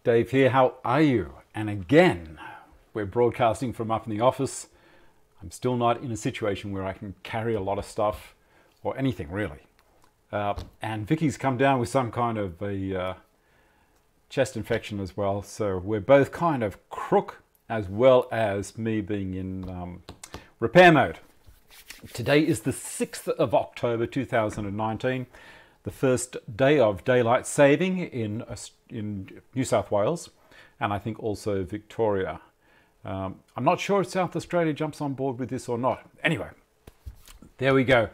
Dave here, how are you? And again, we're broadcasting from up in the office. I'm still not in a situation where I can carry a lot of stuff or anything really. And Vicky's come down with some kind of a chest infection as well. So we're both kind of crook as well as me being in repair mode. Today is the 6th of October 2019, the first day of daylight saving in New South Wales, and I think also Victoria. I'm not sure if South Australia jumps on board with this or not. Anyway, there we go.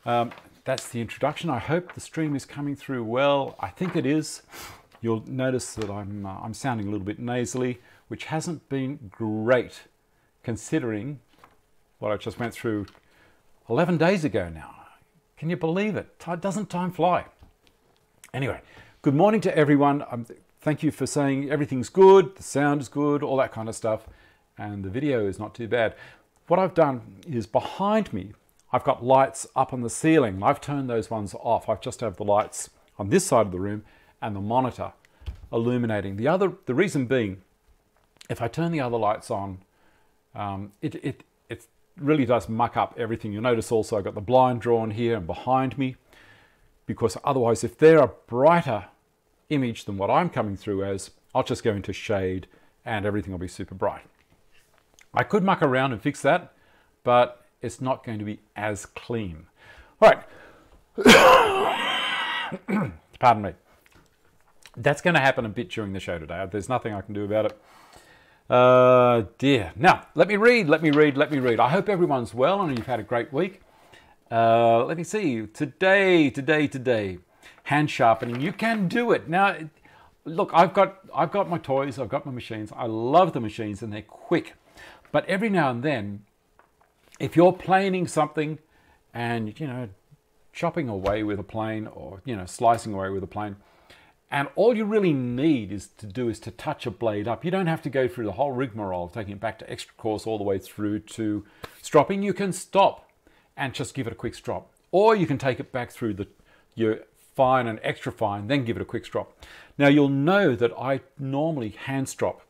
That's the introduction. I hope the stream is coming through well. I think it is. You'll notice that I'm sounding a little bit nasally, which hasn't been great considering what I just went through 11 days ago now. Can you believe it? Doesn't time fly? Anyway, good morning to everyone. Thank you for saying everything's good, the sound is good, all that kind of stuff, and the video is not too bad. What I've done is behind me, I've got lights up on the ceiling. I've turned those ones off. I just have the lights on this side of the room and the monitor illuminating. The reason being, if I turn the other lights on, it really does muck up everything. You'll notice also I've got the blind drawn here and behind me, because otherwise if they're a brighter image than what I'm coming through as, I'll just go into shade and everything will be super bright. I could muck around and fix that, but it's not going to be as clean. All right. Pardon me. That's going to happen a bit during the show today. There's nothing I can do about it. Dear. Now, let me read. I hope everyone's well and you've had a great week. Let me see. Today. Hand sharpening. You can do it. Now, look, I've got my toys. I've got my machines. I love the machines and they're quick. But every now and then, if you're planing something and, chopping away with a plane or, slicing away with a plane, and all you really need is to touch a blade up. You don't have to go through the whole rigmarole of taking it back to extra course all the way through to stropping. You can stop and just give it a quick strop. Or you can take it back through your fine and extra fine, then give it a quick strop. Now you'll know that I normally hand strop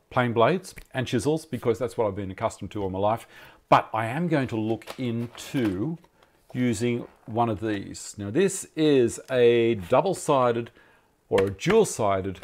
plane blades and chisels because that's what I've been accustomed to all my life. But I am going to look into using one of these. Now this is a double-sided or a dual-sided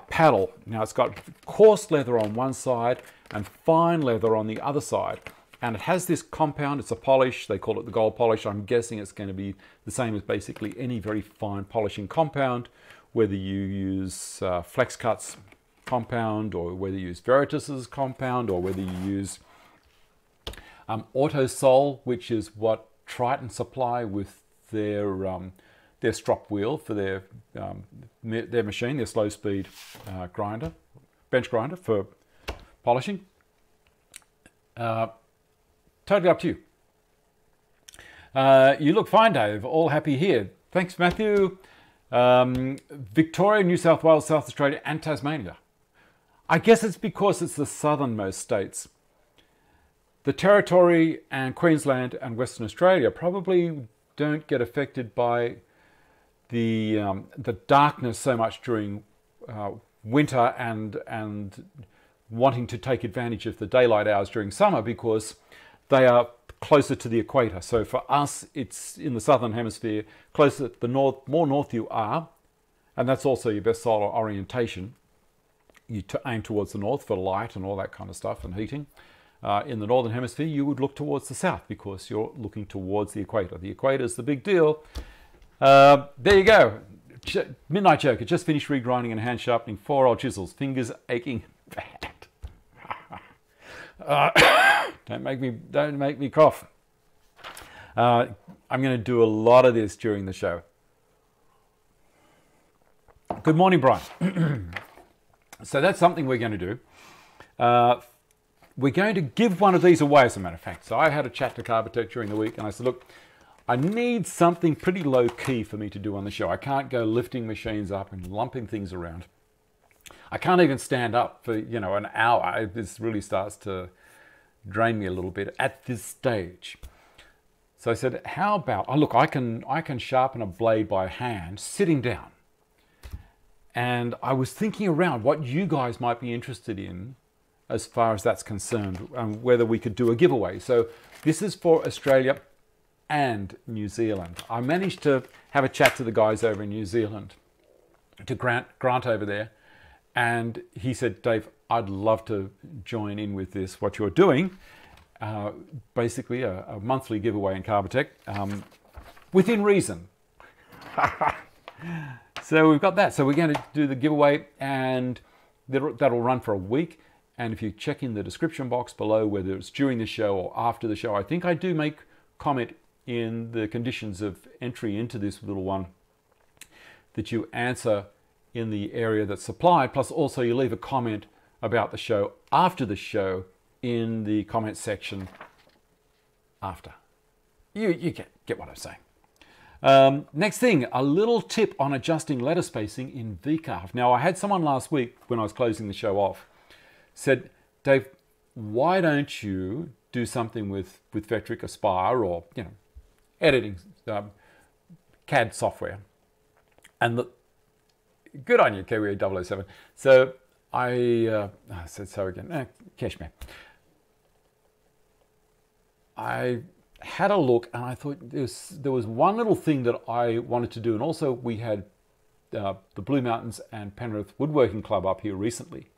paddle. Now it's got coarse leather on one side and fine leather on the other side. And it has this compound, it's a polish, they call it the gold polish. I'm guessing it's going to be the same as basically any very fine polishing compound, whether you use Flex Cuts compound or whether you use Veritas's compound or whether you use Auto Sol, which is what Triton supply with their strop wheel for their machine, their slow speed grinder, bench grinder for polishing. Totally up to you. You look fine, Dave. All happy here. Thanks, Matthew. Victoria, New South Wales, South Australia, and Tasmania. I guess it's because it's the southernmost states. The Territory and Queensland and Western Australia probably don't get affected by the darkness so much during winter and wanting to take advantage of the daylight hours during summer because they are closer to the equator. So for us, it's in the southern hemisphere, closer to the north. More north you are, and that's also your best solar orientation. You aim towards the north for light and all that kind of stuff and heating. In the northern hemisphere, you would look towards the south because you're looking towards the equator. The equator is the big deal. There you go. Midnight Joker, just finished regrinding and hand sharpening 4 old chisels. Fingers aching bad. Don't make me cough. I'm going to do a lot of this during the show. Good morning, Brian. So that's something we're going to do. We're going to give one of these away, as a matter of fact. So I had a chat to Carbotech during the week and I said, look, I need something pretty low key for me to do on the show. I can't go lifting machines up and lumping things around. I can't even stand up for, an hour. This really starts to drain me a little bit at this stage. So I said, how about, oh look, I can sharpen a blade by hand sitting down. And I was thinking around what you guys might be interested in as far as that's concerned, whether we could do a giveaway. So this is for Australia and New Zealand. I managed to have a chat to the guys over in New Zealand, to Grant over there, and he said, Dave, I'd love to join in with this, what you're doing. Basically a monthly giveaway in Carbotech, within reason. So we've got that. So we're going to do the giveaway, and that'll run for a week. And if you check in the description box below, whether it's during the show or after the show, I think I do make comment in the conditions of entry into this little one that you answer in the area that's supplied, plus also you leave a comment about the show after the show in the comment section after. You get what I'm saying. Next thing, a little tip on adjusting letter spacing in VCarve. Now, I had someone last week when I was closing the show off said, Dave, why don't you do something with Vectric, Aspire, or editing CAD software? And good on you, Kiwi 007. So I said so again. Cashmere. I had a look, and I thought there was one little thing that I wanted to do, and also we had the Blue Mountains and Penrith Woodworking Club up here recently,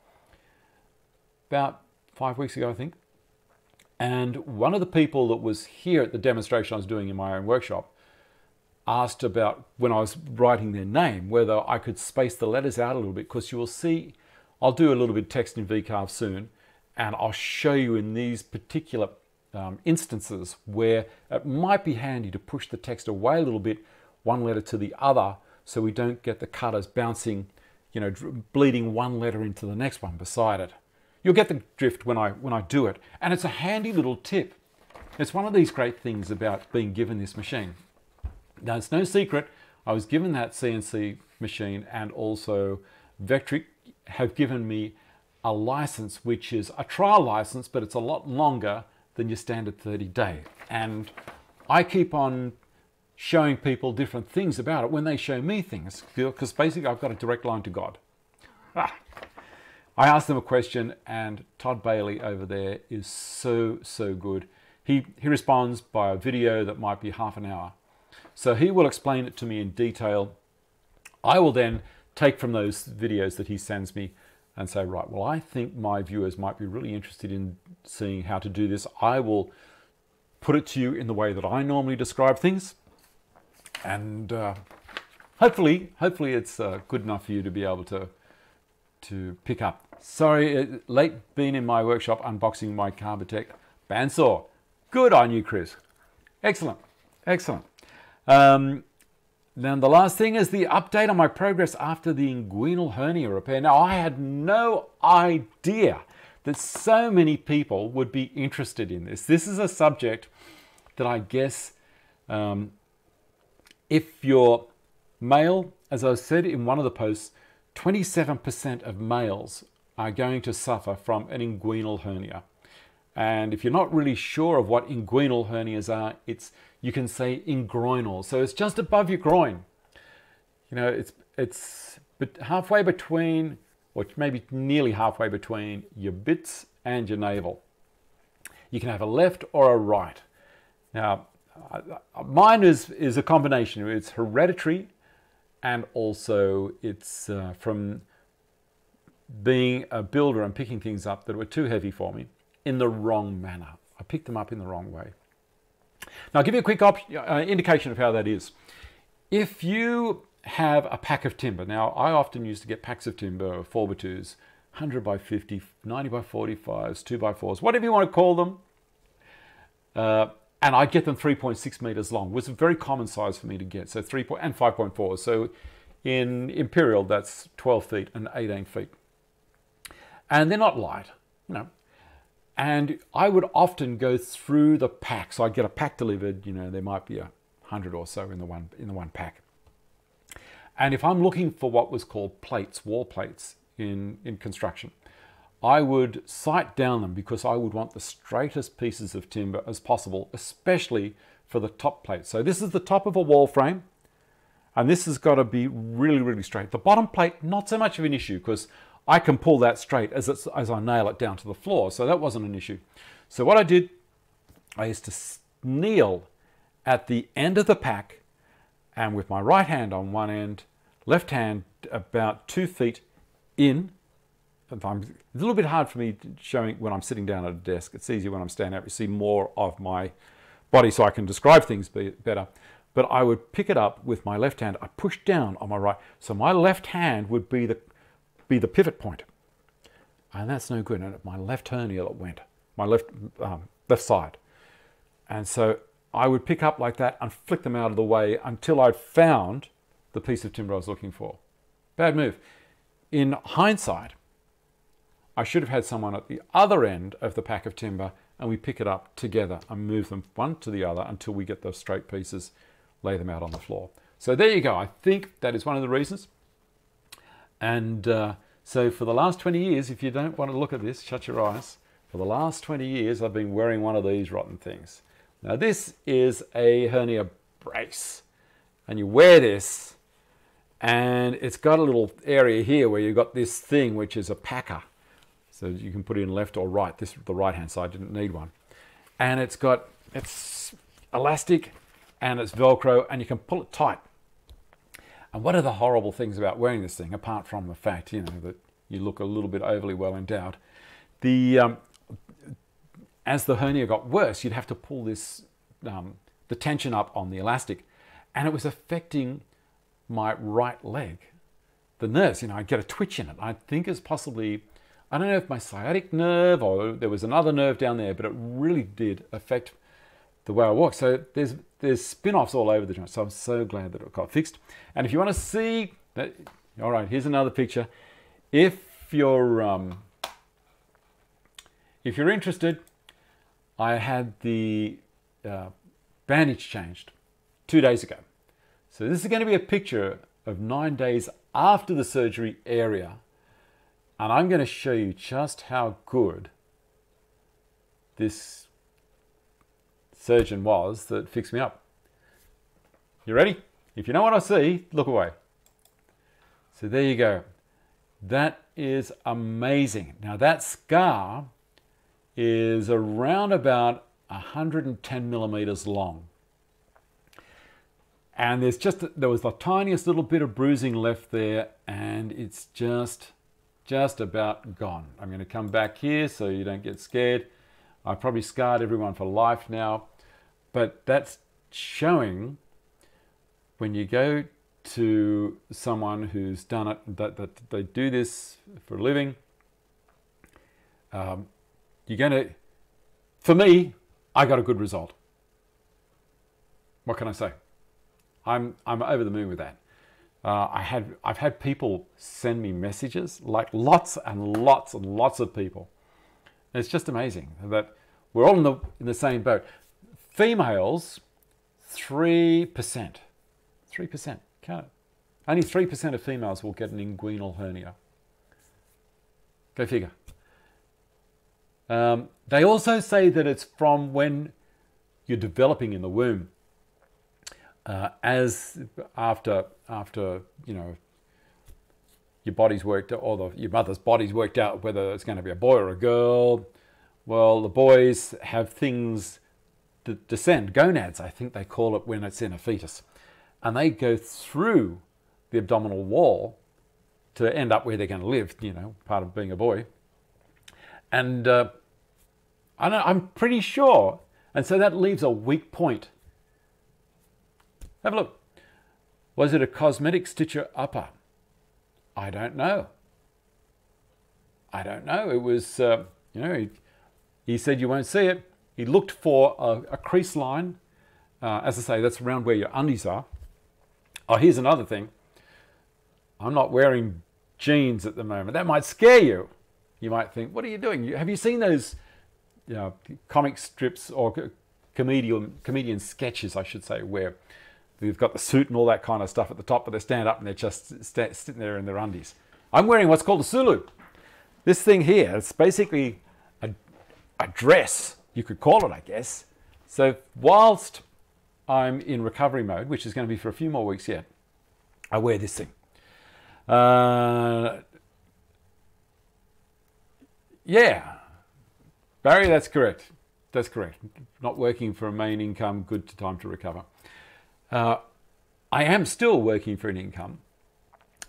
about 5 weeks ago, I think. And one of the people that was here at the demonstration I was doing in my own workshop asked about, when I was writing their name, whether I could space the letters out a little bit, because you will see, I'll do a little bit of text in VCarve soon, and I'll show you in these particular instances where it might be handy to push the text away a little bit, one letter to the other, so we don't get the cutters bouncing, bleeding one letter into the next one beside it. You'll get the drift when I do it, and it's a handy little tip. It's one of these great things about being given this machine. Now, it's no secret, I was given that CNC machine, and also Vectric have given me a license, which is a trial license, but it's a lot longer than your standard 30-day. And I keep on showing people different things about it when they show me things, because basically I've got a direct line to God. I asked them a question, and Todd Bailey over there is so good. He responds by a video that might be half an hour. So he will explain it to me in detail. I will then take from those videos that he sends me and say, right, well, I think my viewers might be really interested in seeing how to do this. I will put it to you in the way that I normally describe things. And hopefully it's good enough for you to be able to pick up. Sorry, late being in my workshop unboxing my Carbotech bandsaw. Good on you, Chris. Excellent. Then the last thing is the update on my progress after the inguinal hernia repair. Now, I had no idea that so many people would be interested in this. This is a subject that I guess if you're male, as I said in one of the posts, 27% of males are going to suffer from an inguinal hernia. And if you're not really sure of what inguinal hernias are, you can say ingroinal. So it's just above your groin. It's halfway between, or maybe nearly halfway between your bits and your navel. You can have a left or a right. Now, mine is a combination. It's hereditary, and also it's from being a builder and picking things up that were too heavy for me in the wrong manner. I picked them up in the wrong way. Now, I'll give you a quick indication of how that is. If you have a pack of timber, now I often used to get packs of timber, 4x2s, 100 by 50, 90 by 45s, 2x4s, whatever you want to call them. And I'd get them 3.6 meters long. It was a very common size for me to get, so 3 and 5.4. So in Imperial, that's 12 feet and 18 feet. And they're not light, And I would often go through the pack. So I'd get a pack delivered, there might be 100 or so in the one pack. And if I'm looking for what was called plates, wall plates in construction, I would sight down them because I would want the straightest pieces of timber as possible, especially for the top plate. So this is the top of a wall frame, And this has got to be really, really straight. The bottom plate, not so much of an issue because I can pull that straight as I nail it down to the floor. So that wasn't an issue. So what I did, I used to kneel at the end of the pack and with my right hand on one end, left hand about 2 feet in. It's a little bit hard for me showing when I'm sitting down at a desk. It's easier when I'm standing up. You see more of my body so I can describe things better. But I would pick it up with my left hand. I push down on my right. So my left hand would be the pivot point. And that's no good. And my left hernia went, my left side. And so I would pick up like that and flick them out of the way until I'd found the piece of timber I was looking for. Bad move. In hindsight, I should have had someone at the other end of the pack of timber and we pick it up together and move them one to the other until we get those straight pieces, lay them out on the floor. So there you go. I think that is one of the reasons. And so for the last 20 years, if you don't want to look at this, shut your eyes. For the last 20 years, I've been wearing one of these rotten things. Now this is a hernia brace. And you wear this and it's got a little area here where you've got this thing which is a packer. So you can put it in left or right. This the right hand side didn't need one. And it's elastic and it's Velcro and you can pull it tight. And what are the horrible things about wearing this thing, apart from the fact, you know, that you look a little bit overly well endowed? As the hernia got worse, you'd have to pull this, the tension up on the elastic. And it was affecting my right leg. The nerves, you know, I'd get a twitch in it. I think it's possibly, I don't know if my sciatic nerve or there was another nerve down there, but it really did affect the way I walk. So there's spin-offs all over the joint. So I'm so glad that it got fixed. And if you want to see that, all right, here's another picture. If you're interested, I had the bandage changed 2 days ago. So this is going to be a picture of 9 days after the surgery area. And I'm going to show you just how good this surgeon was that fixed me up. You ready? If you know what I see, look away. So there you go. That is amazing. Now that scar is around about 110 millimeters long. And there was the tiniest little bit of bruising left there and it's just about gone. I'm going to come back here so you don't get scared. I've probably scarred everyone for life now, but that's showing when you go to someone who's done it, that they do this for a living, you're going to, for me, I got a good result. What can I say? I'm over the moon with that. I've had people send me messages, like lots and lots and lots of people. And it's just amazing that we're all in the same boat. Females, 3%. 3%. Count it. Only 3% of females will get an inguinal hernia. Go figure. They also say that it's from when you're developing in the womb. As after you know your body's worked out, or your mother's body's worked out whether it's going to be a boy or a girl. Well, the boys have things that descend, gonads, I think they call it when it's in a fetus, and they go through the abdominal wall to end up where they're going to live. You know, part of being a boy. And I'm pretty sure, and so that leaves a weak point. Have a look. Was it a cosmetic stitcher upper? I don't know. I don't know. It was, you know, he said you won't see it. He looked for a crease line. As I say, that's around where your undies are. Oh, here's another thing. I'm not wearing jeans at the moment. That might scare you. You might think, what are you doing? Have you seen those comic strips or comedian sketches, I should say, where they've got the suit and all that kind of stuff at the top, but they stand up and they're just sitting there in their undies. I'm wearing what's called a Sulu. This thing here, it's basically a dress, you could call it, I guess. So whilst I'm in recovery mode, which is going to be for a few more weeks yet, I wear this thing. Yeah, Barry, that's correct. That's correct. Not working for a main income, good time to recover. I am still working for an income,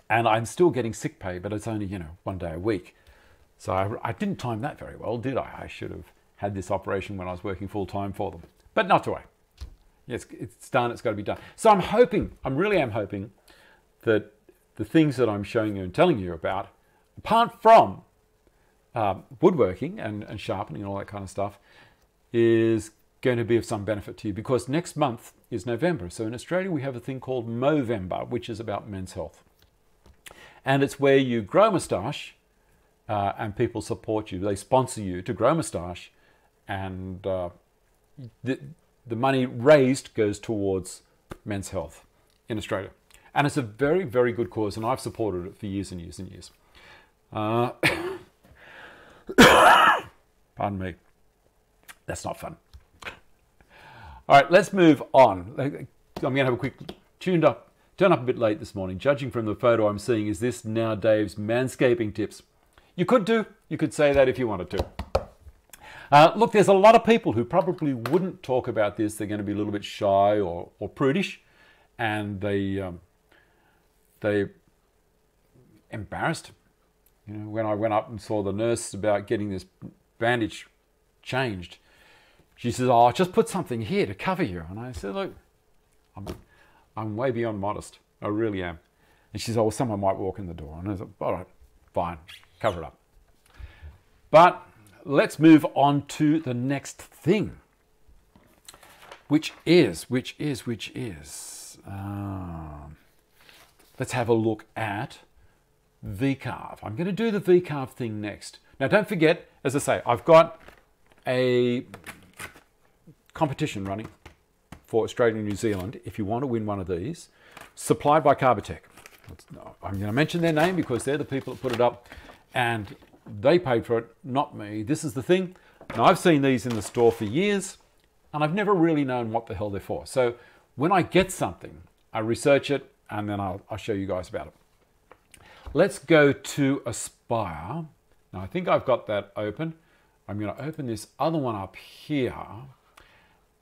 and I'm still getting sick pay, but it's only, 1 day a week. So I didn't time that very well, did I? I should have had this operation when I was working full time for them, but not to worry. Yes, it's done, it's got to be done. So I'm hoping, I really am hoping that the things that I'm showing you and telling you about, apart from woodworking and sharpening and all that kind of stuff, is going to be of some benefit to you, because next month is November. So in Australia, we have a thing called Movember, which is about men's health. And it's where you grow a moustache and people support you. They sponsor you to grow a moustache, and the money raised goes towards men's health in Australia. And it's a very, very good cause, and I've supported it for years and years and years. Pardon me. That's not fun. All right, let's move on. I'm going to have a quick turn up a bit late this morning. Judging from the photo I'm seeing, is this now Dave's manscaping tips? You could say that if you wanted to. Look, there's a lot of people who probably wouldn't talk about this. They're going to be a little bit shy or prudish, and they embarrassed. When I went up and saw the nurse about getting this bandage changed, she says, "Oh, just put something here to cover you." And I said, "Look, I'm way beyond modest. I really am." And she said, "Oh, well, someone might walk in the door." And I said, "All right, fine, cover it up." But let's move on to the next thing, which is, let's have a look at V-carve. I'm going to do the V-carve thing next. Now, don't forget, as I say, I've got a competition running for Australia and New Zealand. If you want to win one of these, supplied by Carbotech. I'm going to mention their name because they're the people that put it up, and they paid for it, not me. This is the thing. Now, I've seen these in the store for years, and I've never really known what the hell they're for. So when I get something, I research it, and then I'll show you guys about it. Let's go to Aspire. Now, I think I've got that open. I'm going to open this other one up here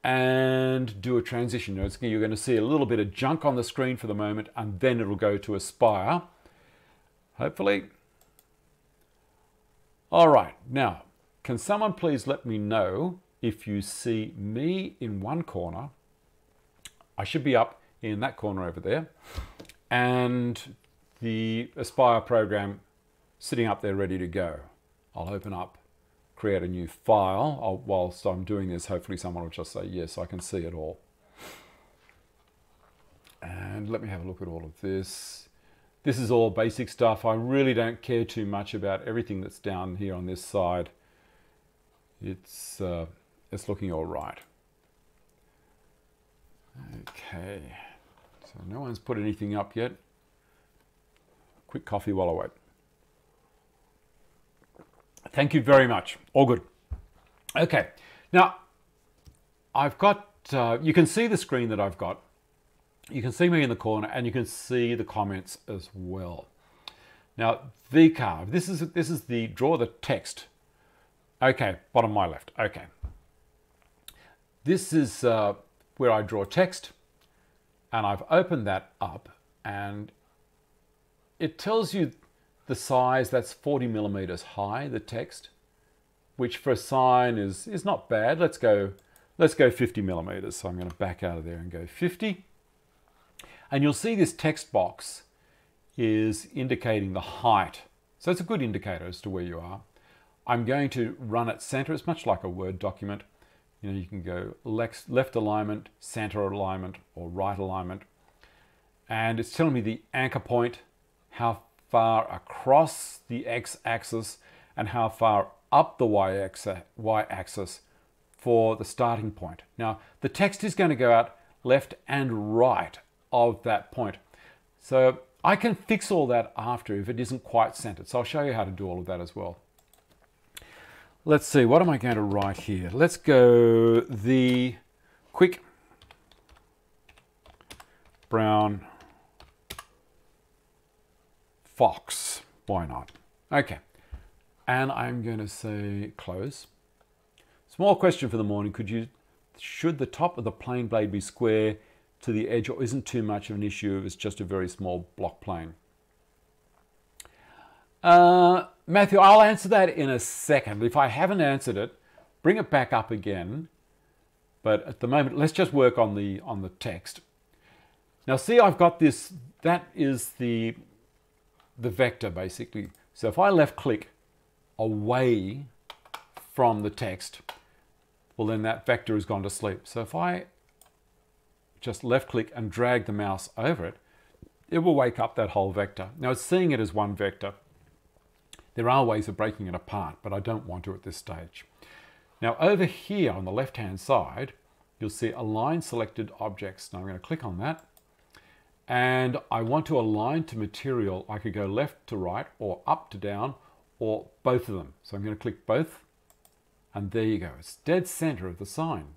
and do a transition. You're going to see a little bit of junk on the screen for the moment, and then it'll go to Aspire, hopefully. All right, now, can someone please let me know if you see me in one corner? I should be up in that corner over there, and the Aspire program sitting up there ready to go. I'll open up, create a new file. Whilst I'm doing this, hopefully someone will just say, yes, I can see it all. And let me have a look at all of this. This is all basic stuff. I really don't care too much about everything that's down here on this side. It's looking all right. Okay, so no one's put anything up yet. Quick coffee while I wait. Thank you very much. All good. Okay, now I've got, you can see the screen that I've got. You can see me in the corner, and you can see the comments as well. Now, V-carve, this is the draw the text. Okay, bottom my left, okay. This is where I draw text, and I've opened that up, and it tells you the size. That's 40 millimeters high, the text, which for a sign is not bad. Let's go 50 millimeters. So I'm going to back out of there and go 50. And you'll see this text box is indicating the height. So it's a good indicator as to where you are. I'm going to run at center. It's much like a Word document. You can go left alignment, center alignment, or right alignment. And it's telling me the anchor point, how far across the x-axis, and how far up the y-axis for the starting point. Now, the text is going to go out left and right of that point. So I can fix all that after if it isn't quite centered. So I'll show you how to do all of that as well. Let's see, what am I going to write here? Let's go the quick brown fox. Why not? Okay. And I'm going to say close. Small question for the morning. Should the top of the plane blade be square to the edge, or isn't too much of an issue if it's just a very small block plane? Matthew, I'll answer that in a second. If I haven't answered it, bring it back up again. But at the moment, let's just work on the text. Now see, I've got this, that is the vector basically. So if I left click away from the text, well then that vector has gone to sleep. So if I just left click and drag the mouse over it, it will wake up that whole vector. Now it's seeing it as one vector. There are ways of breaking it apart, but I don't want to at this stage. Now over here on the left-hand side, you'll see Align Selected Objects. Now I'm going to click on that. And I want to align to material. I could go left to right, or up to down, or both of them. So I'm going to click both. And there you go. It's dead center of the sign.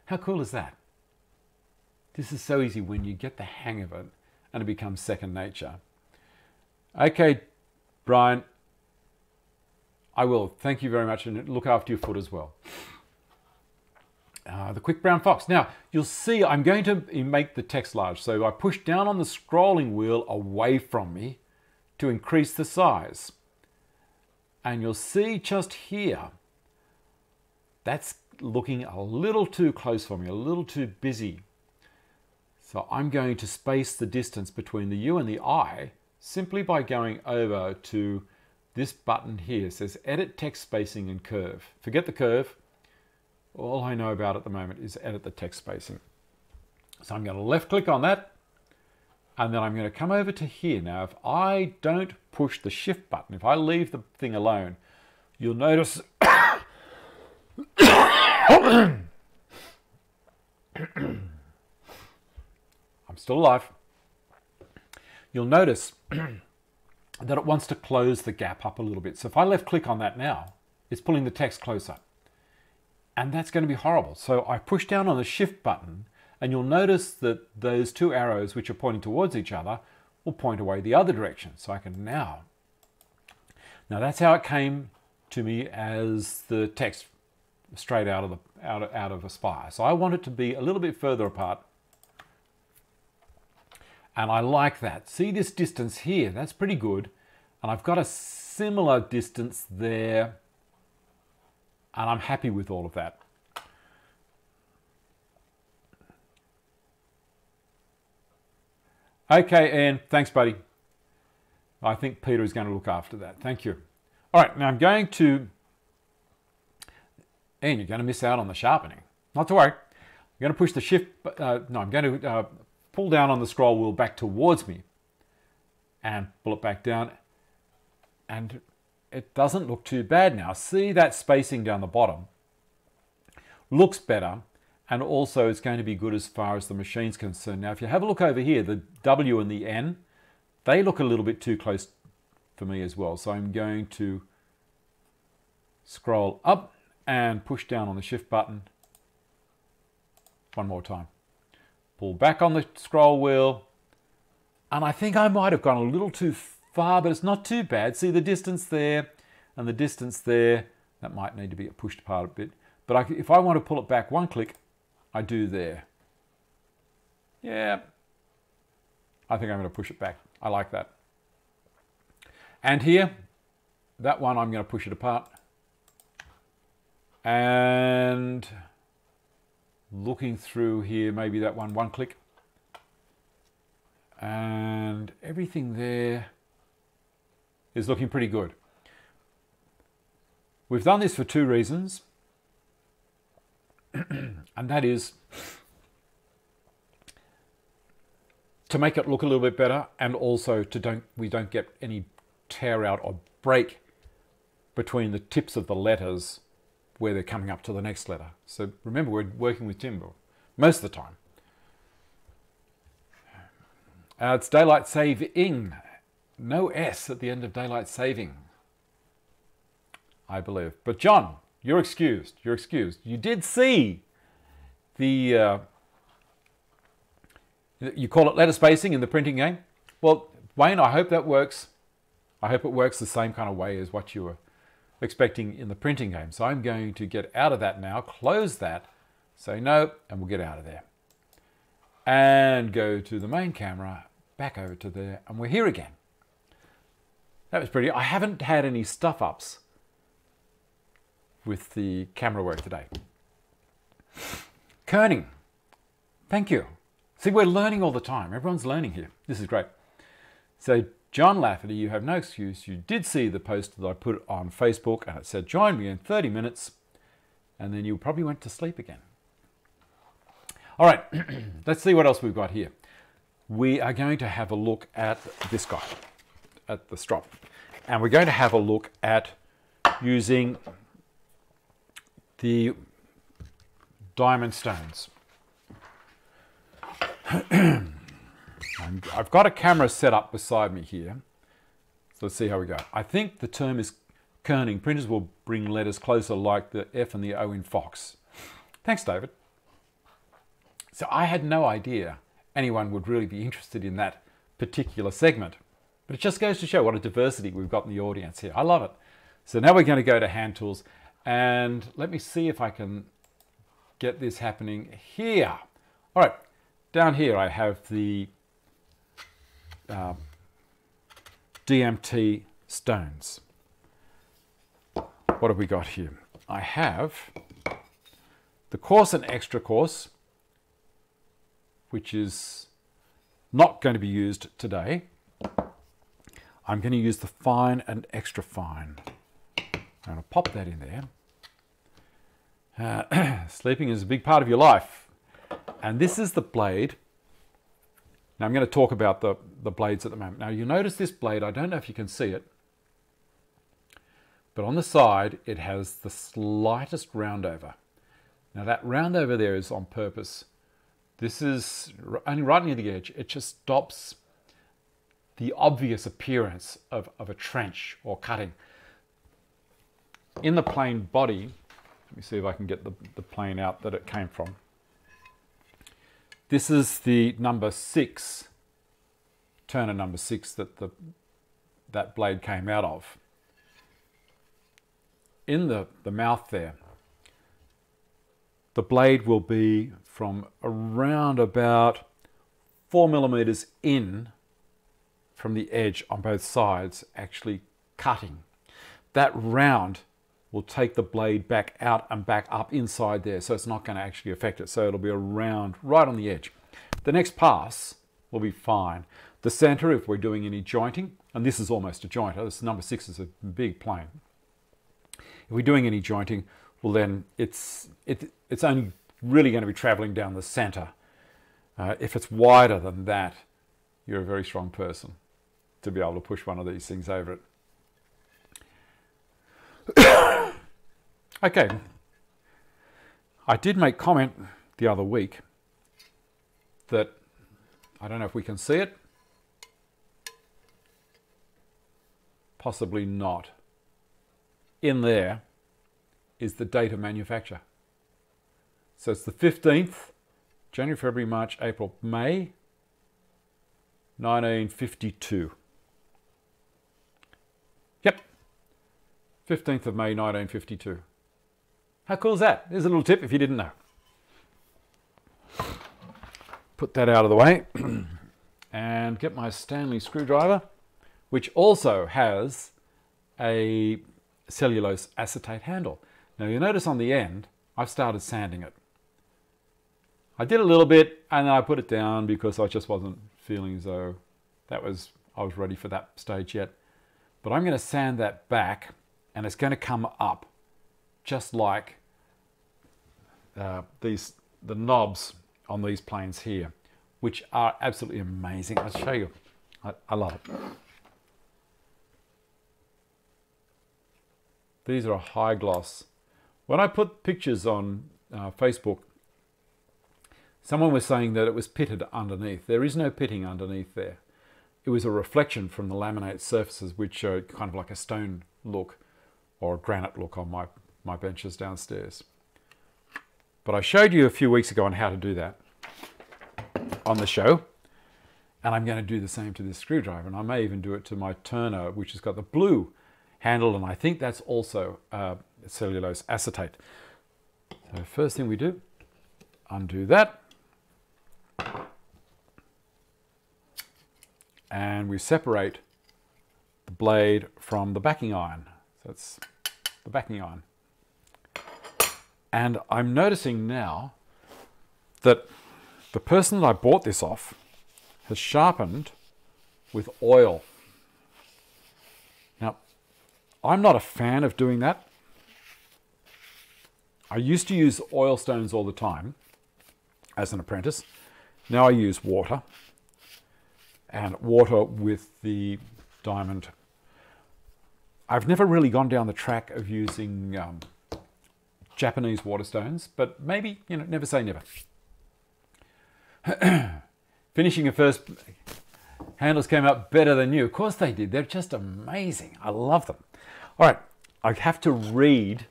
How cool is that? This is so easy when you get the hang of it and it becomes second nature. Okay, Brian, I will. Thank you very much, and look after your foot as well. The quick brown fox. Now, you'll see I'm going to make the text large. So I push down on the scrolling wheel away from me to increase the size. And you'll see just here, that's looking a little too close for me, a little too busy. So I'm going to space the distance between the U and the I simply by going over to this button here. It says Edit Text Spacing and Curve. Forget the curve. All I know about at the moment is edit the text spacing. So I'm going to left click on that, and then I'm going to come over to here. Now, if I don't push the shift button, if I leave the thing alone, you'll notice I'm still alive. You'll notice that it wants to close the gap up a little bit. So if I left click on that now, it's pulling the text closer. And that's going to be horrible. So I push down on the shift button, and you'll notice that those two arrows which are pointing towards each other will point away the other direction. So I can now that's how it came to me as the text straight out of Aspire. So I want it to be a little bit further apart. And I like that. See this distance here? That's pretty good. And I've got a similar distance there. And I'm happy with all of that. Okay, Ian, thanks, buddy. I think Peter is going to look after that. Thank you. All right, now I'm going to... Ian, you're going to miss out on the sharpening. Not to worry. I'm going to push the shift... I'm going to pull down on the scroll wheel back towards me and pull it back down. And it doesn't look too bad now. See that spacing down the bottom? Looks better, and also it's going to be good as far as the machine's concerned. Now, if you have a look over here, the W and the N, they look a little bit too close for me as well. So I'm going to scroll up and push down on the shift button one more time. Pull back on the scroll wheel, and I think I might have gone a little too far, but it's not too bad. See the distance there and the distance there. That might need to be pushed apart a bit. But if I want to pull it back one click, I do there. Yeah, I think I'm going to push it back. I like that. And here, that one, I'm going to push it apart. And looking through here, maybe that one click. And everything there is looking pretty good. We've done this for two reasons. And that is to make it look a little bit better, and also we don't get any tear out or break between the tips of the letters where they're coming up to the next letter. So remember, we're working with timber most of the time. It's daylight saving. No S at the end of daylight saving, I believe. But John, you're excused. You're excused. You did see the, you call it letter spacing in the printing game. Well, Wayne, I hope that works. I hope it works the same kind of way as what you were expecting in the printing game. So I'm going to get out of that now, close that, say no, and we'll get out of there. And go to the main camera, back over to there, and we're here again. That was pretty. I haven't had any stuff-ups with the camera work today. Kerning, thank you. See, we're learning all the time. Everyone's learning here. This is great. So, John Lafferty, you have no excuse. You did see the post that I put on Facebook, and it said, join me in 30 minutes, and then you probably went to sleep again. All right, let's see what else we've got here. We are going to have a look at this guy, at the strop. And we're going to have a look at using the diamond stones. I've got a camera set up beside me here. So let's see how we go. I think the term is kerning. Printers will bring letters closer like the F and the O in Fox. Thanks, David. So I had no idea anyone would really be interested in that particular segment. But it just goes to show what a diversity we've got in the audience here. I love it. So now we're going to go to hand tools, and let me see if I can get this happening here. All right, down here I have the DMT stones. What have we got here? I have the coarse and extra coarse, which is not going to be used today. I'm going to use the fine and extra fine. I'm going to pop that in there. Sleeping is a big part of your life. And this is the blade. Now I'm going to talk about the blades at the moment. Now you notice this blade, I don't know if you can see it, but on the side it has the slightest round over. Now that round over there is on purpose. This is only right near the edge. It just stops the obvious appearance of a trench or cutting. In the plain body, let me see if I can get the plane out that it came from. This is the number 6, Turner number 6 that that blade came out of. In the mouth there, the blade will be from around about 4 millimeters in from the edge on both sides, actually cutting. That round will take the blade back out and back up inside there, so it's not going to actually affect it. So it'll be a round right on the edge. The next pass will be fine. The center, if we're doing any jointing, and this is almost a jointer, this number 6 is a big plane. If we're doing any jointing, well then it's only really going to be traveling down the center. If it's wider than that, you're a very strong person to be able to push one of these things over it. Okay, I did make comment the other week that, I don't know if we can see it, possibly not. In there is the date of manufacture. So it's the 15th, January, February, March, April, May, 1952. Yep, 15th of May, 1952. How cool is that? Here's a little tip if you didn't know. Put that out of the way and get my Stanley screwdriver, which also has a cellulose acetate handle. Now you notice on the end, I've started sanding it. I did a little bit and then I put it down because I just wasn't feeling as though I was ready for that stage yet. But I'm going to sand that back and it's going to come up just like the knobs on these planes here, which are absolutely amazing. I'll show you. I love it. These are a high gloss. When I put pictures on Facebook, someone was saying that it was pitted underneath. There is no pitting underneath there. It was a reflection from the laminate surfaces, which are kind of like a stone look or a granite look on my benches downstairs. But I showed you a few weeks ago on how to do that on the show. And I'm going to do the same to this screwdriver, and I may even do it to my turner, which has got the blue handle, and I think that's also cellulose acetate. So first thing we do, undo that. And we separate the blade from the backing iron. So that's the backing iron. And I'm noticing now that the person that I bought this off has sharpened with oil. Now, I'm not a fan of doing that. I used to use oil stones all the time as an apprentice. Now I use water, and water with the diamond. I've never really gone down the track of using Japanese water stones, but maybe, you know, never say never. Finishing at first, handles came out better than new. Of course they did. They're just amazing. I love them. All right, I have to read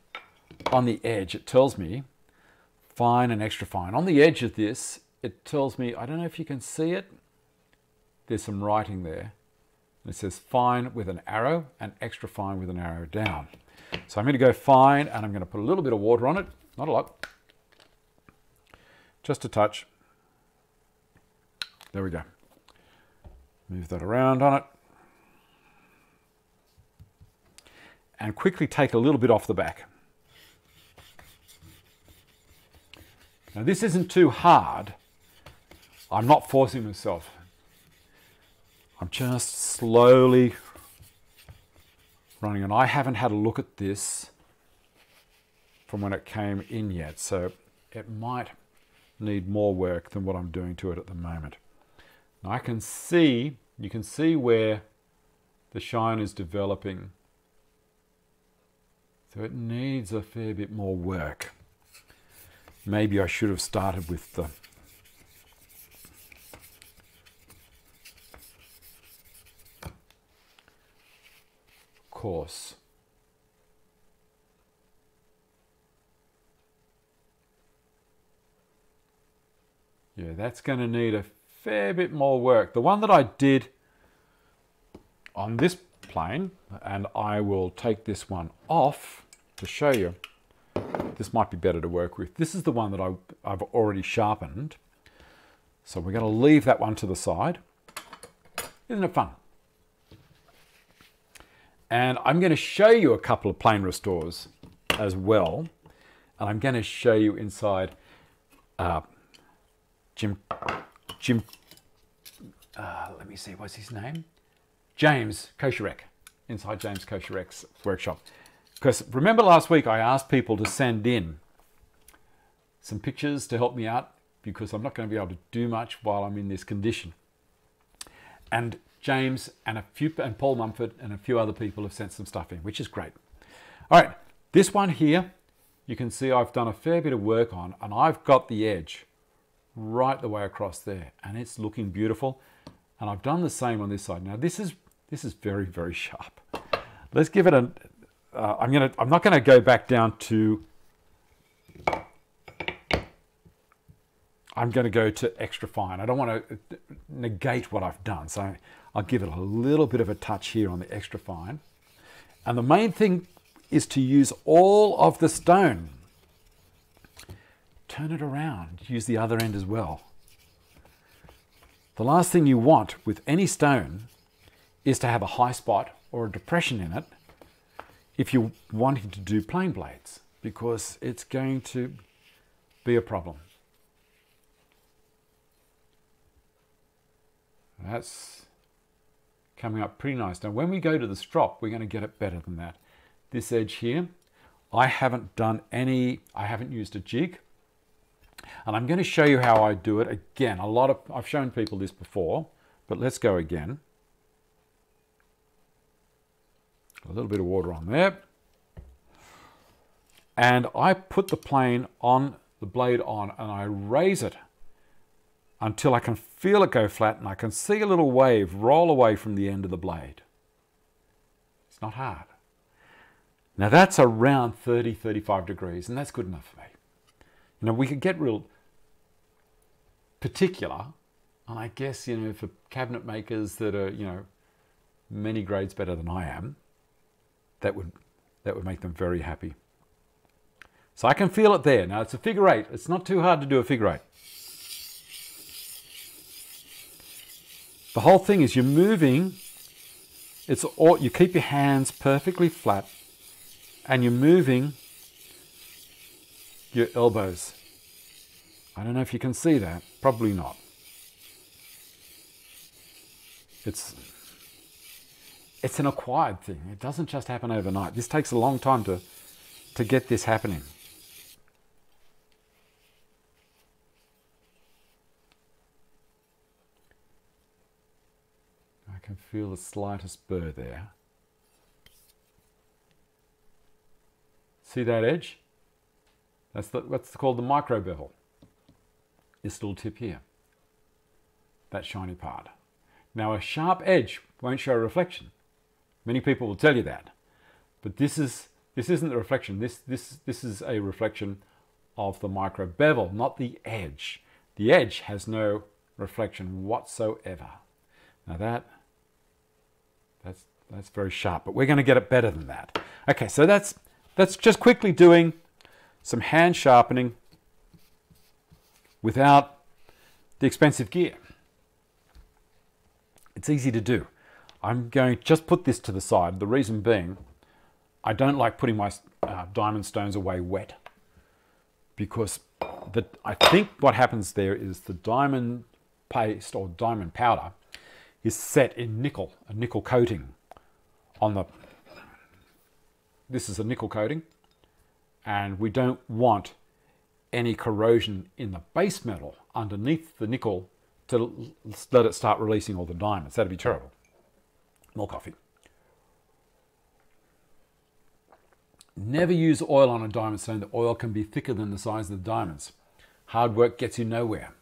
on the edge. It tells me fine and extra fine. On the edge of this, it tells me, I don't know if you can see it, there's some writing there. It says fine with an arrow and extra fine with an arrow down. So I'm going to go fine, and I'm going to put a little bit of water on it, not a lot, just a touch. There we go. Move that around on it. And quickly take a little bit off the back. Now this isn't too hard. I'm not forcing myself. I'm just slowly running, and I haven't had a look at this from when it came in yet, so it might need more work than what I'm doing to it at the moment. Now I can see, you can see where the shine is developing, so it needs a fair bit more work. Maybe I should have started with the course. Yeah, that's going to need a fair bit more work. The one that I did on this plane, and I will take this one off to show you, this might be better to work with. This is the one that I've already sharpened. So we're going to leave that one to the side. Isn't it fun? And I'm going to show you a couple of plane restores as well. And I'm going to show you inside let me see, what's his name? James Kosherek, inside James Kosherek's workshop. Because remember last week I asked people to send in some pictures to help me out, because I'm not going to be able to do much while I'm in this condition. And James and Paul Mumford and a few other people have sent some stuff in, which is great. All right, this one here, you can see I've done a fair bit of work on, and I've got the edge right the way across there, and it's looking beautiful. And I've done the same on this side. Now this is very, very sharp. Let's give it a. I'm not going to go back down to. I'm going to go to extra fine. I don't want to negate what I've done, so I'll give it a little bit of a touch here on the extra fine. And the main thing is to use all of the stone. Turn it around. Use the other end as well. The last thing you want with any stone is to have a high spot or a depression in it if you're wanting to do plain blades, because it's going to be a problem. That's coming up pretty nice. Now when we go to the strop, we're going to get it better than that. This edge here, I haven't used a jig. And I'm going to show you how I do it again. I've shown people this before, but let's go again. A little bit of water on there. And I put the plane on, the blade on, and I raise it until I can feel it go flat, and I can see a little wave roll away from the end of the blade. It's not hard. Now that's around 30, 35 degrees, and that's good enough for me. You know, we could get real particular. And I guess, you know, for cabinet makers that are, you know, many grades better than I am, that would make them very happy. So I can feel it there. Now it's a figure 8. It's not too hard to do a figure 8. The whole thing is you're moving, you keep your hands perfectly flat and you're moving your elbows. I don't know if you can see that, probably not. It's an acquired thing. It doesn't just happen overnight. This takes a long time to get this happening. I can feel the slightest burr there. See that edge? That's what's called the micro bevel. This little tip here. That shiny part. Now a sharp edge won't show reflection. Many people will tell you that. But this isn't the reflection. This is a reflection of the micro bevel, not the edge. The edge has no reflection whatsoever. Now that's very sharp, but we're going to get it better than that. Okay, so that's just quickly doing some hand sharpening without the expensive gear. It's easy to do. I'm going to just put this to the side. The reason being, I don't like putting my diamond stones away wet, because I think what happens there is the diamond paste or diamond powder is set in nickel, a nickel coating on the, this is a nickel coating, and we don't want any corrosion in the base metal underneath the nickel to let it start releasing all the diamonds. That'd be terrible. More coffee. Never use oil on a diamond stone. The oil can be thicker than the size of the diamonds. Hard work gets you nowhere.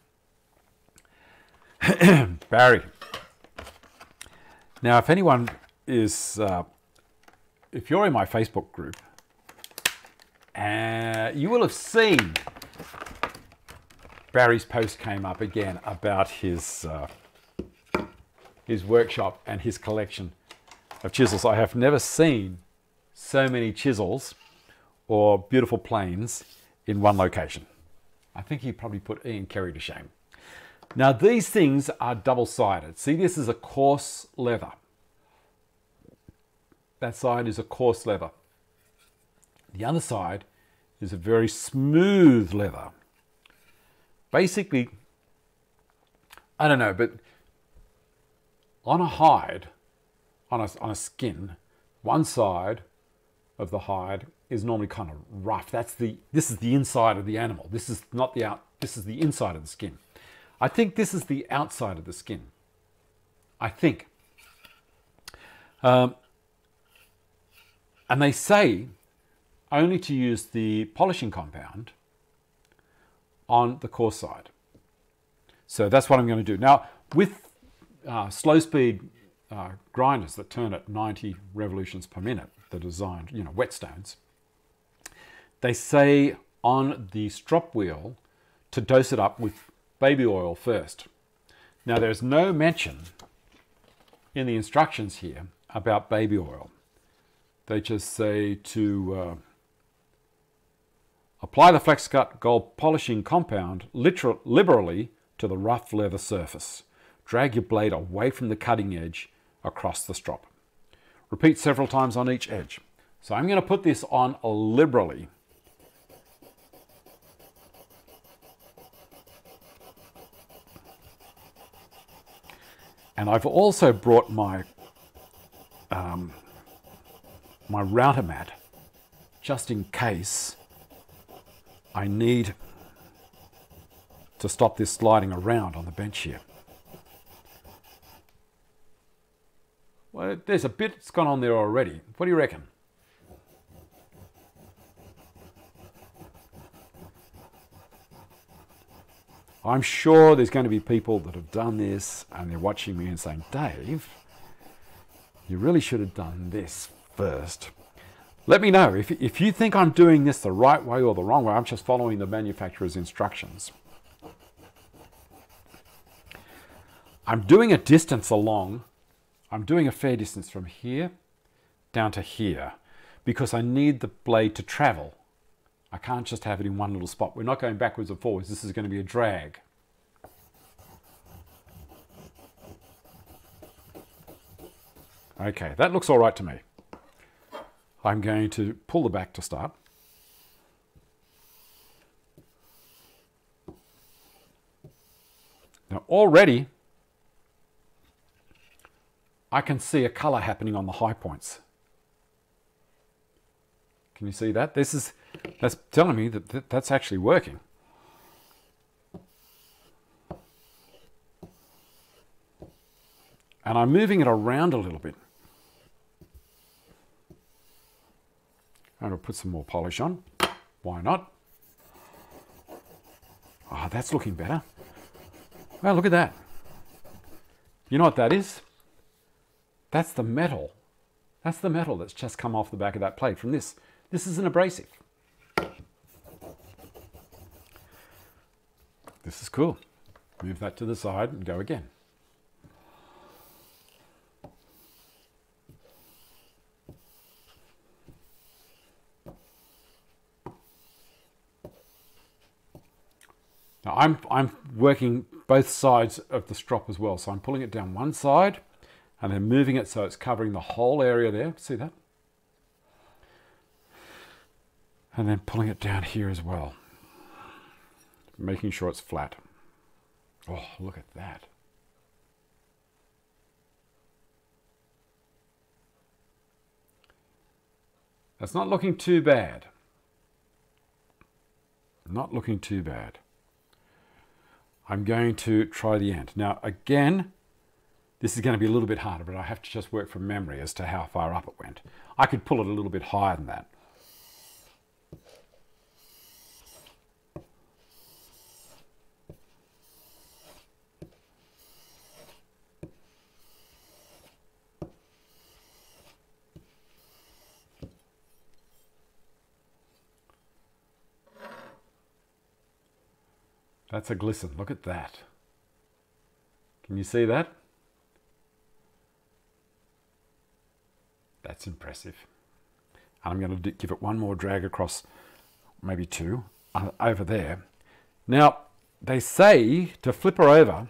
Barry. Now, if anyone is, if you're in my Facebook group, you will have seen Barry's post came up again about his workshop and his collection of chisels. I have never seen so many chisels or beautiful planes in one location. I think he probably put Ian Carey to shame. Now these things are double-sided. See, this is a coarse leather. That side is a coarse leather. The other side is a very smooth leather. Basically, I don't know, but on a hide, on a skin, one side of the hide is normally kind of rough. This is the inside of the animal. This is not the this is the inside of the skin. I think this is the outside of the skin. I think. And they say only to use the polishing compound on the coarse side. So that's what I'm going to do. Now, with slow speed grinders that turn at 90 revolutions per minute, the designed, you know, whetstones, they say on the strop wheel to dose it up with baby oil first. Now, there's no mention in the instructions here about baby oil. They just say to apply the flex cut gold polishing compound liberally to the rough leather surface. Drag your blade away from the cutting edge across the strop. Repeat several times on each edge. So I'm going to put this on liberally. And I've also brought my my router mat, just in case I need to stop this sliding around on the bench here. Well, there's a bit that's gone on there already. What do you reckon? I'm sure there's going to be people that have done this and they're watching me and saying, Dave, you really should have done this first. Let me know if you think I'm doing this the right way or the wrong way. I'm just following the manufacturer's instructions. I'm doing a distance along. I'm doing a fair distance from here down to here because I need the blade to travel. I can't just have it in one little spot. We're not going backwards or forwards. This is going to be a drag. Okay, that looks all right to me. I'm going to pull the back to start. Now already I can see a color happening on the high points. Can you see that? That's telling me that that's actually working. And I'm moving it around a little bit. I'm going to put some more polish on. Why not? Oh, that's looking better. Well, look at that. You know what that is? That's the metal. That's the metal that's just come off the back of that plate from this. This is an abrasive. This is cool. Move that to the side and go again. Now I'm working both sides of the strop as well. So I'm pulling it down one side and then moving it so it's covering the whole area there. See that? And then pulling it down here as well. Making sure it's flat. Oh, look at that. That's not looking too bad. Not looking too bad. I'm going to try the end. Now again, this is going to be a little bit harder, but I have to just work from memory as to how far up it went. I could pull it a little bit higher than that. That's a glisten. Look at that. Can you see that? That's impressive. And I'm going to give it one more drag across, maybe two, over there. Now, they say to flip her over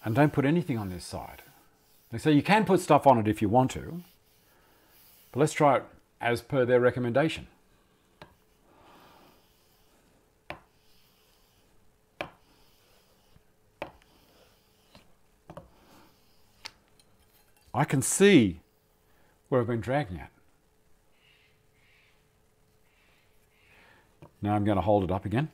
and don't put anything on this side. They say you can put stuff on it if you want to, but let's try it as per their recommendation. I can see where I've been dragging it. Now I'm going to hold it up again.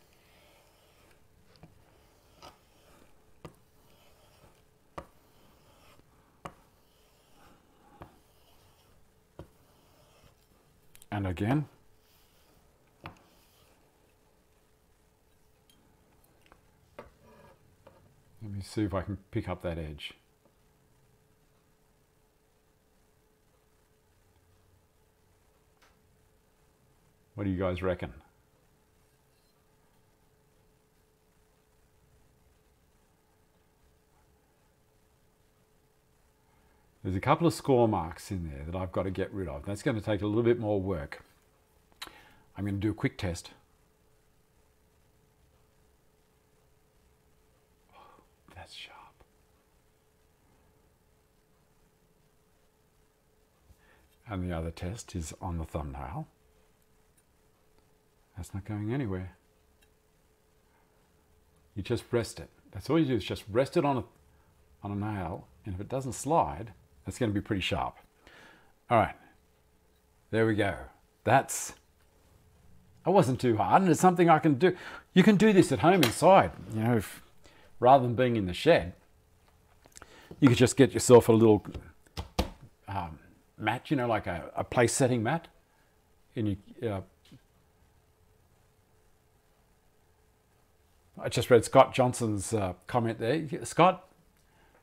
And again. Let me see if I can pick up that edge. What do you guys reckon? There's a couple of score marks in there that I've got to get rid of. That's going to take a little bit more work. I'm going to do a quick test. Oh, that's sharp. And the other test is on the thumbnail. That's not going anywhere. You just rest it. That's all you do is just rest it on a nail, and if it doesn't slide, that's going to be pretty sharp. All right, there we go. That wasn't too hard, and it's something I can do. You can do this at home inside, you know, rather than being in the shed. You could just get yourself a little mat, you know, like a place setting mat, and you. I just read Scott Johnson's comment there. Scott,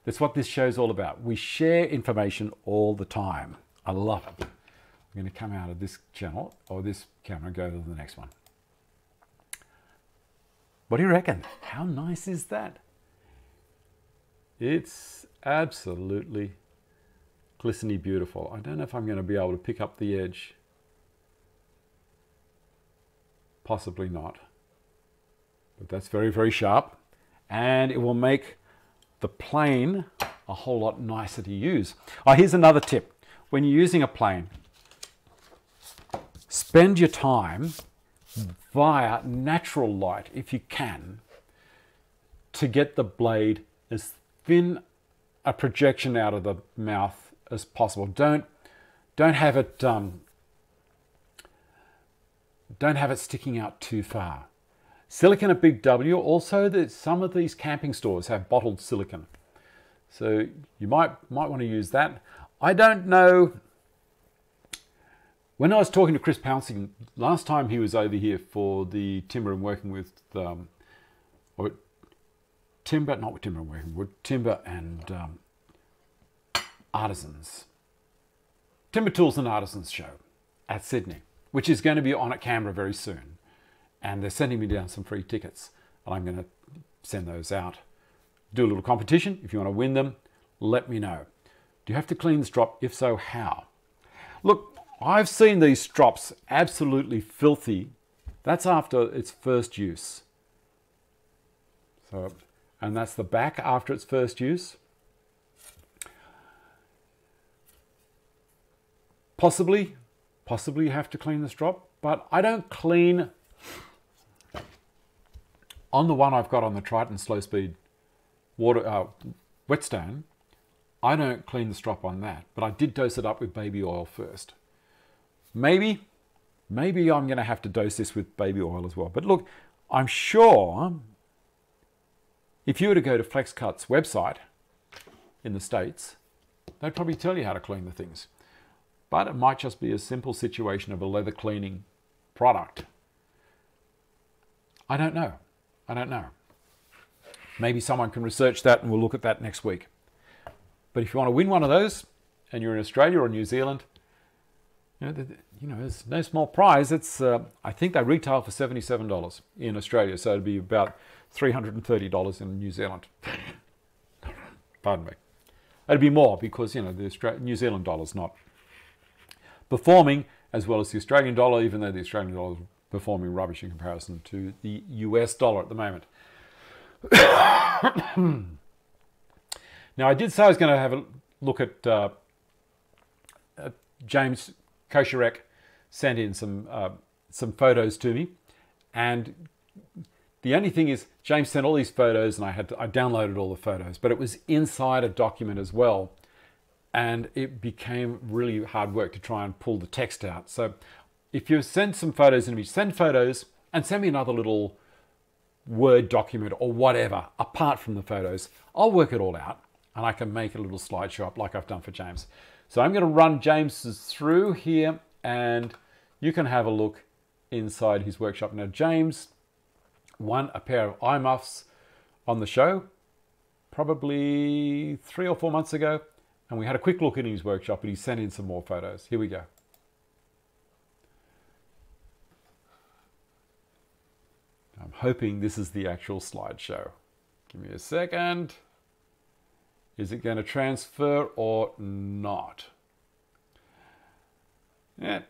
that's what this show's all about. We share information all the time. I love it. I'm going to come out of this channel or this camera and go to the next one. What do you reckon? How nice is that? It's absolutely glistening beautiful. I don't know if I'm going to be able to pick up the edge. Possibly not. But that's very, very sharp. And it will make the plane a whole lot nicer to use. Oh, here's another tip. When you're using a plane, spend your time via natural light, if you can, to get the blade as thin a projection out of the mouth as possible. Don't have it sticking out too far. Silicon at Big W. Also, some of these camping stores have bottled silicon, so you might want to use that. I don't know. When I was talking to Chris Pouncing last time he was over here for the timber and working with timber and artisans, timber tools and artisans show at Sydney, which is going to be on at Canberra very soon. And they're sending me down some free tickets, and I'm going to send those out. Do a little competition. If you want to win them, let me know. Do you have to clean the strop? If so, how? Look, I've seen these strops absolutely filthy. That's after its first use. So, and that's the back after its first use. Possibly you have to clean the strop, but I don't clean. On the one I've got on the Triton slow speed whetstone, I don't clean the strop on that, but I did dose it up with baby oil first. Maybe I'm going to have to dose this with baby oil as well. But look, I'm sure if you were to go to FlexCut's website in the States, they'd probably tell you how to clean the things. But it might just be a simple situation of a leather cleaning product. I don't know. Maybe someone can research that and we'll look at that next week. But if you want to win one of those and you're in Australia or New Zealand, there's no small prize. It's I think they retail for $77 in Australia, so it'd be about $330 in New Zealand. Pardon me. It'd be more because the New Zealand dollar's not performing as well as the Australian dollar, even though the Australian dollar is performing rubbish in comparison to the US dollar at the moment. Now, I did say I was going to have a look at James Kosherek sent in some photos to me, and the only thing is James sent all these photos and I downloaded all the photos, but it was inside a document as well, and it became really hard work to try and pull the text out. So if you send some photos and send photos and send me another little Word document or whatever apart from the photos, I'll work it all out and I can make a little slideshow up like I've done for James. So I'm going to run James's through here and you can have a look inside his workshop. Now, James won a pair of eye muffs on the show probably 3 or 4 months ago, and we had a quick look in his workshop and he sent in some more photos. Here we go. I'm hoping this is the actual slideshow. Give me a second. Is it going to transfer or not? Yeah,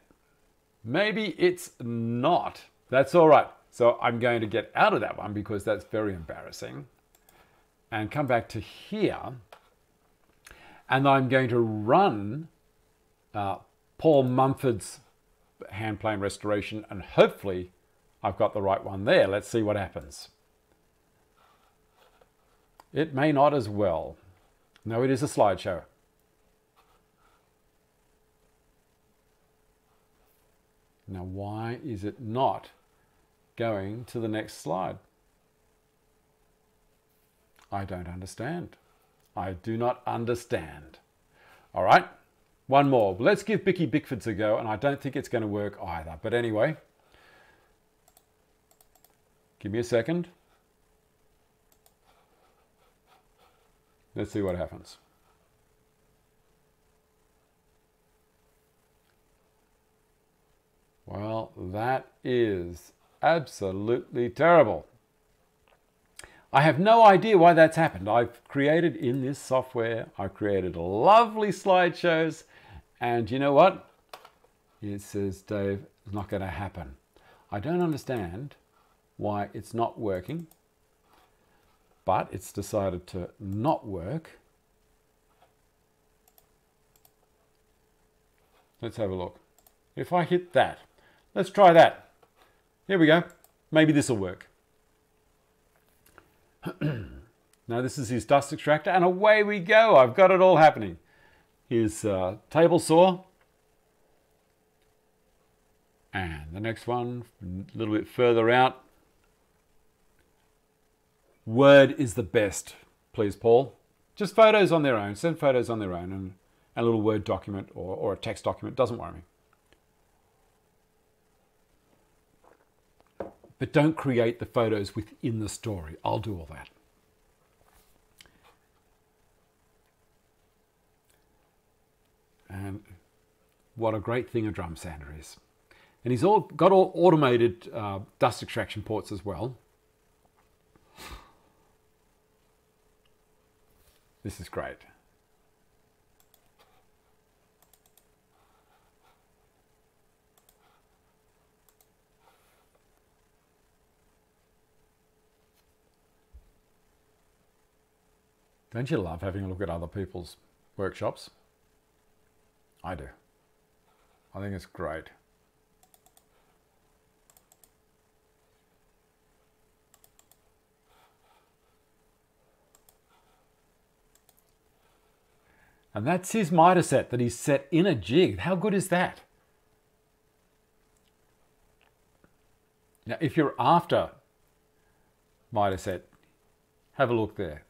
maybe it's not. That's all right. So I'm going to get out of that one because that's very embarrassing and come back to here. And I'm going to run Paul Mumford's hand plane restoration, and hopefully I've got the right one there. Let's see what happens. It may not as well. No, it is a slideshow. Now, why is it not going to the next slide? I don't understand. I do not understand. All right, one more. Let's give Bicky Bickford's a go, and I don't think it's going to work either. But anyway, give me a second. Let's see what happens. Well, that is absolutely terrible. I have no idea why that's happened. I've created in this software, I've created lovely slideshows, and you know what? It says, Dave, it's not going to happen. I don't understand why it's not working, but it's decided to not work. Let's have a look. If I hit that, let's try that. Here we go. Maybe this will work. Now this is his dust extractor, and away we go. I've got it all happening. His table saw. And the next one, a little bit further out. Word is the best, please, Paul. Just photos on their own. Send photos on their own, and a little Word document or a text document. Doesn't worry me. But don't create the photos within the story. I'll do all that. And what a great thing a drum sander is. And he's got all automated dust extraction ports as well. This is great. Don't you love having a look at other people's workshops? I do. I think it's great. And that's his miter set that he's set in a jig. How good is that? Now, if you're after miter set, have a look there.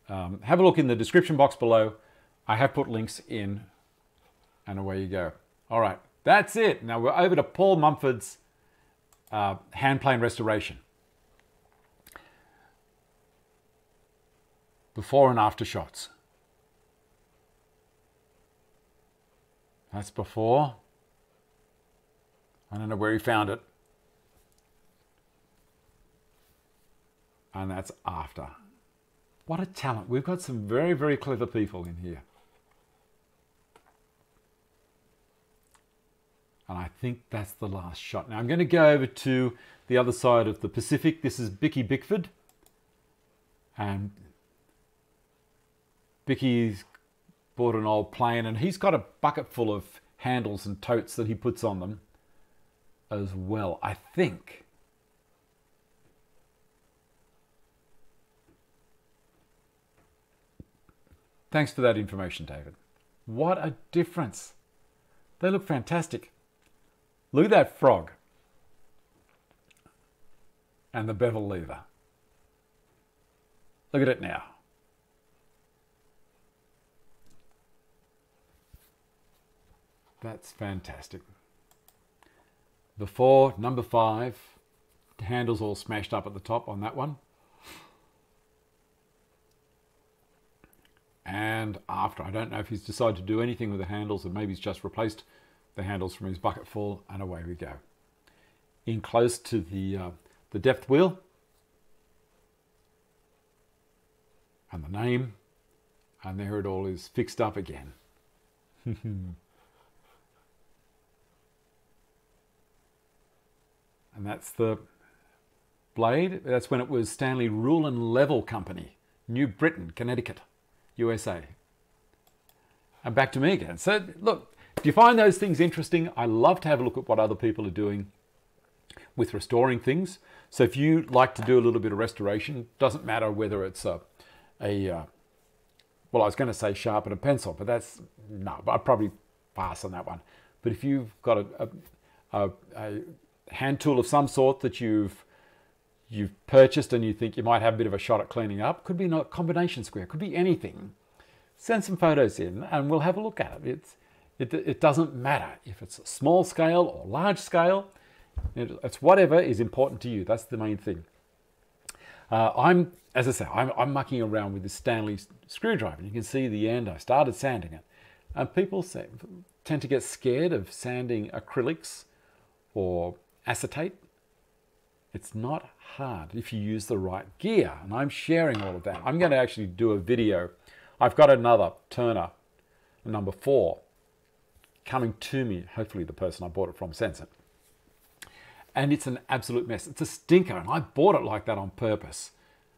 Have a look in the description box below. I have put links in, and away you go. All right, that's it. Now we're over to Paul Mumford's hand plane restoration. Before and after shots. That's before. I don't know where he found it. And that's after. What a talent. We've got some very, very clever people in here. And I think that's the last shot. Now I'm going to go over to the other side of the Pacific. This is Bicky Bickford. And Bicky's bought an old plane, and he's got a bucket full of handles and totes that he puts on them as well, I think. Thanks for that information, David. What a difference. They look fantastic. Look at that frog. And the bevel lever. Look at it now. That's fantastic. Before, number 5, the handle's all smashed up at the top on that one. And after, I don't know if he's decided to do anything with the handles, or maybe he's just replaced the handles from his bucket full, and away we go. In close to the depth wheel. And the name. And there it all is fixed up again. And that's the blade. That's when it was Stanley Rule and Level Company, New Britain, Connecticut, USA. And back to me again. So look, if you find those things interesting, I love to have a look at what other people are doing with restoring things. So if you like to do a little bit of restoration, doesn't matter whether it's well, I was going to say sharpen a pencil, but that's, no, I'd probably pass on that one. But if you've got a hand tool of some sort that you've purchased and you think you might have a bit of a shot at cleaning up, could be a combination square, could be anything. Send some photos in and we'll have a look at it. It doesn't matter if it's a small scale or large scale. It's whatever is important to you. That's the main thing. As I say, I'm mucking around with this Stanley screwdriver. You can see the end. I started sanding it. And people tend to get scared of sanding acrylics or acetate. It's not hard if you use the right gear. And I'm sharing all of that. I'm going to actually do a video. I've got another Turner, number 4, coming to me. Hopefully the person I bought it from sends it. And it's an absolute mess. It's a stinker. And I bought it like that on purpose.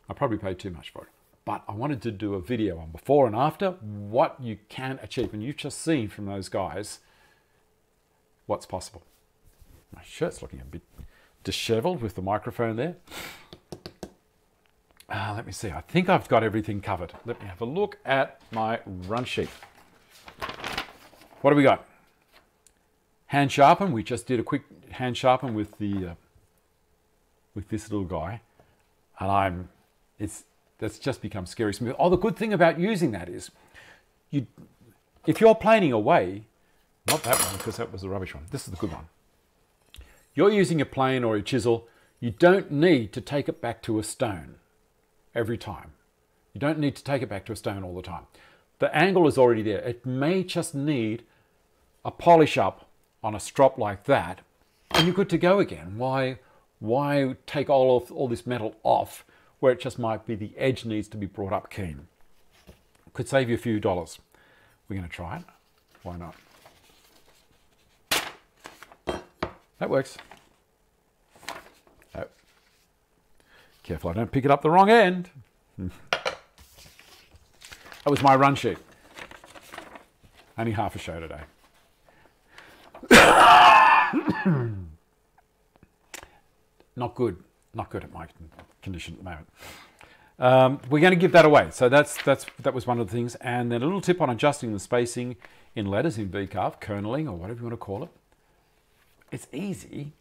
I probably paid too much for it. But I wanted to do a video on before and after, what you can achieve. And you've just seen from those guys what's possible. My shirt's looking a bit disheveled with the microphone there. Let me see. I think I've got everything covered. Let me have a look at my run sheet. What do we got? Hand sharpen. We just did a quick hand sharpen with the with this little guy, and that's just become scary smooth. Oh, the good thing about using that is, if you're planing away, not that one because that was the rubbish one. This is the good one. You're using a plane or a chisel. You don't need to take it back to a stone every time. You don't need to take it back to a stone all the time. The angle is already there. It may just need a polish up on a strop like that, and you're good to go again. Why take all this metal off where it just might be the edge needs to be brought up keen? Could save you a few dollars. We're going to try it. Why not? That works. Oh. Careful I don't pick it up the wrong end. That was my run sheet. Only half a show today. Not good at my condition at the moment. We're going to give that away. So that was one of the things. And then a little tip on adjusting the spacing in letters in VCarve, kerneling or whatever you want to call it. It's easy,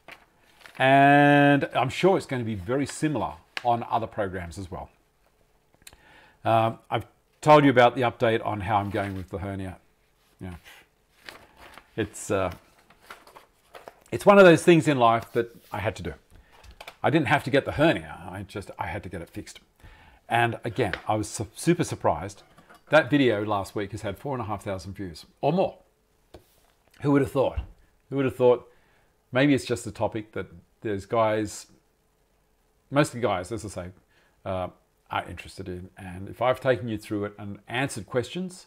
and I'm sure it's going to be very similar on other programs as well. I've told you about the update on how I'm going with the hernia. Yeah, it's one of those things in life that I had to do. I didn't have to get the hernia. I had to get it fixed. And again, I was super surprised. That video last week has had 4,500 views or more. Who would have thought? Who would have thought? Maybe it's just a topic that there's guys, mostly guys, as I say, are interested in. And if I've taken you through it and answered questions,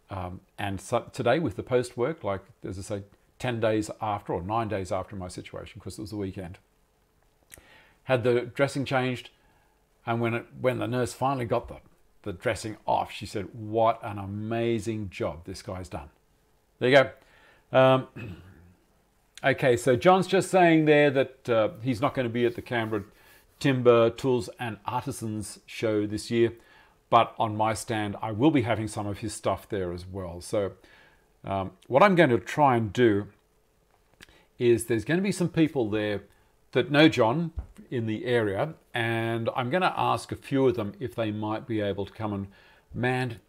and so today with the post work, like as I say, 10 days after or 9 days after my situation, because it was the weekend, had the dressing changed, and when the nurse finally got the dressing off, she said, "What an amazing job this guy's done." There you go. Okay, so John's just saying there that he's not going to be at the Canberra Timber, Tools and Artisans show this year, but on my stand I will be having some of his stuff there as well. So what I'm going to try and do is there's going to be some people there that know John in the area, and I'm going to ask a few of them if they might be able to come and man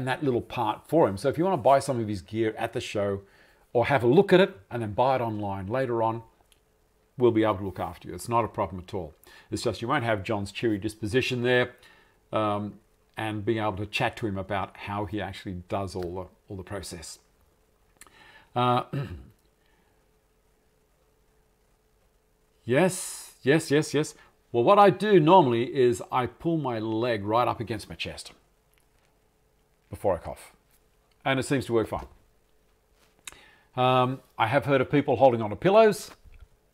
that little part for him. So if you want to buy some of his gear at the show, or have a look at it and then buy it online later on, we'll be able to look after you. It's not a problem at all. It's just you won't have John's cheery disposition there, and being able to chat to him about how he actually does all the process. Yes. Well, what I do normally is I pull my leg right up against my chest before I cough, and it seems to work fine. I have heard of people holding on to pillows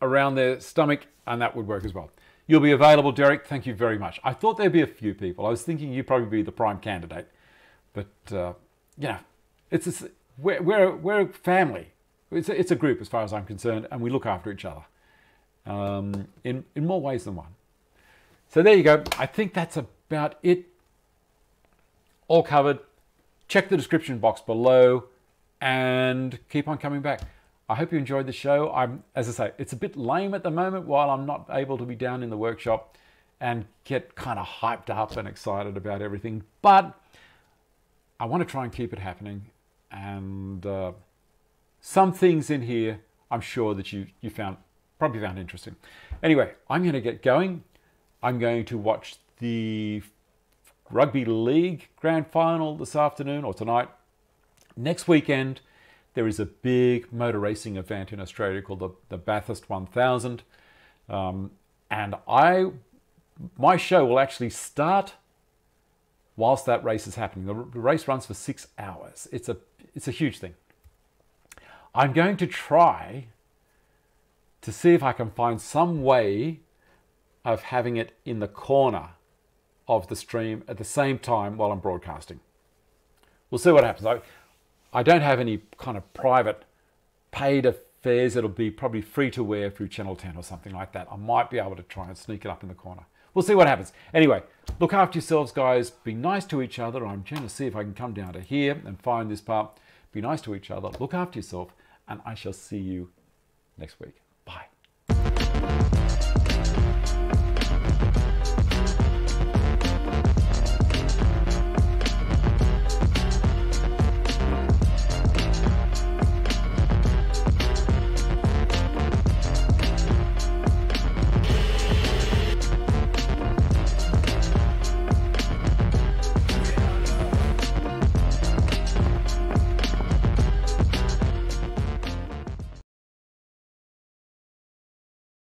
around their stomach, and that would work as well. You'll be available, Derek. Thank you very much. I thought there'd be a few people. I was thinking you'd probably be the prime candidate, but you know, we're a family. It's a group as far as I'm concerned, and we look after each other in more ways than one. So there you go. I think that's about it. All covered. Check the description box below, and keep on coming back. I hope you enjoyed the show. As I say, it's a bit lame at the moment while I'm not able to be down in the workshop and get kind of hyped up and excited about everything. But I want to try and keep it happening. And some things in here I'm sure that you probably found interesting. Anyway, I'm going to get going. I'm going to watch the Rugby League Grand Final this afternoon or tonight. Next weekend, there is a big motor racing event in Australia called the Bathurst 1000. And my show will actually start whilst that race is happening. The race runs for 6 hours. It's a huge thing. I'm going to try to see if I can find some way of having it in the corner of the stream at the same time while I'm broadcasting. We'll see what happens. I don't have any kind of private paid affairs. It'll be probably free to wear through Channel 10 or something like that. I might be able to try and sneak it up in the corner. We'll see what happens. Anyway, look after yourselves, guys. Be nice to each other. I'm trying to see if I can come down to here and find this part. Be nice to each other. Look after yourself, and I shall see you next week.